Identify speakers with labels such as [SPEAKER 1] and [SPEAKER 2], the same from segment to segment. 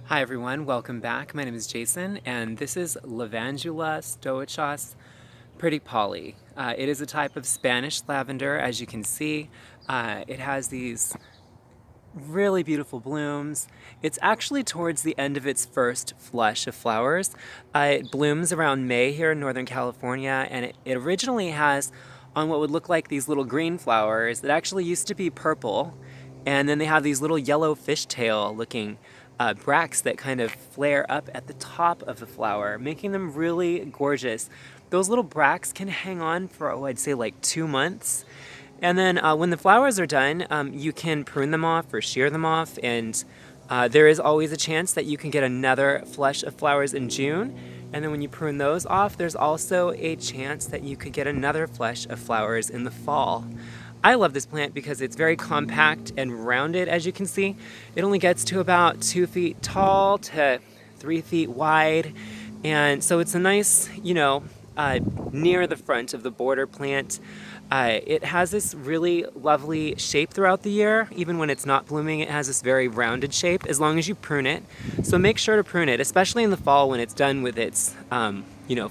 [SPEAKER 1] Hi everyone, welcome back. My name is Jason and this is Lavandula stoechas Pretty Polly. It is a type of Spanish lavender, as you can see. It has these really beautiful blooms. It's actually towards the end of its first flush of flowers. It blooms around May here in Northern California, and it originally has on what would look like these little green flowers that actually used to be purple, and then they have these little yellow fishtail looking bracts that kind of flare up at the top of the flower, making them really gorgeous. Those little bracts can hang on for, oh, I'd say like 2 months. And then when the flowers are done, you can prune them off or shear them off, and there is always a chance that you can get another flush of flowers in June. And then when you prune those off, there's also a chance that you could get another flush of flowers in the fall. I love this plant because it's very compact and rounded, as you can see. It only gets to about 2 feet tall to 3 feet wide. And so it's a nice, near the front of the border plant. It has this really lovely shape throughout the year. Even when it's not blooming, it has this very rounded shape as long as you prune it. So make sure to prune it, especially in the fall when it's done with its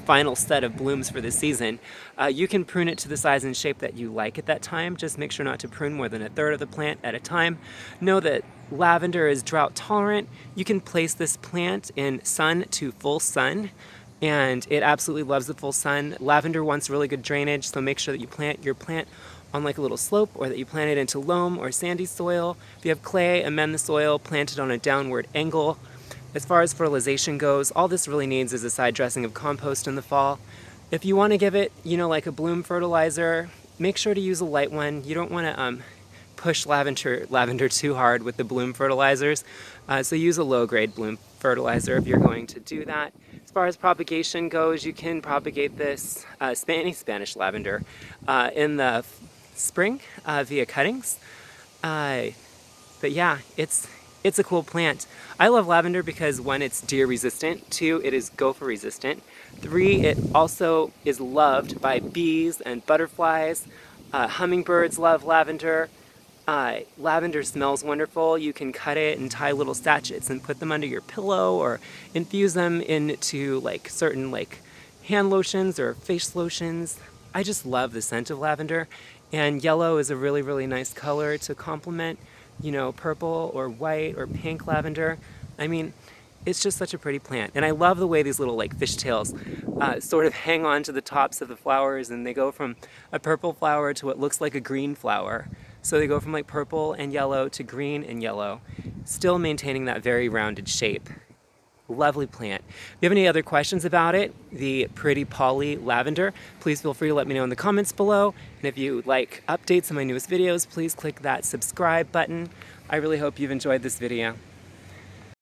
[SPEAKER 1] final set of blooms for the season. You can prune it to the size and shape that you like at that time. Just make sure not to prune more than a third of the plant at a time. Know that lavender is drought tolerant. You can place this plant in sun to full sun, and it absolutely loves the full sun. Lavender wants really good drainage, so make sure that you plant your plant on like a little slope, or that you plant it into loam or sandy soil. If you have clay, amend the soil, plant it on a downward angle. As far as fertilization goes, all this really needs is a side dressing of compost in the fall. If you want to give it, like a bloom fertilizer, make sure to use a light one. You don't want to push lavender too hard with the bloom fertilizers. So use a low-grade bloom fertilizer if you're going to do that. As far as propagation goes, you can propagate this Spanish lavender in the spring via cuttings. But yeah, it's a cool plant. I love lavender because 1, it's deer resistant, 2, it is gopher resistant, 3, it also is loved by bees and butterflies. Hummingbirds love lavender. Lavender smells wonderful. You can cut it and tie little sachets and put them under your pillow, or infuse them into certain hand lotions or face lotions. I just love the scent of lavender, and yellow is a really, really nice color to complement, purple or white or pink lavender. I mean, it's just such a pretty plant. And I love the way these little fishtails sort of hang on to the tops of the flowers, and they go from a purple flower to what looks like a green flower. So they go from purple and yellow to green and yellow, still maintaining that very rounded shape. Lovely plant. If you have any other questions about it, the Pretty Polly Lavender, please feel free to let me know in the comments below. And if you like updates on my newest videos, please click that subscribe button. I really hope you've enjoyed this video.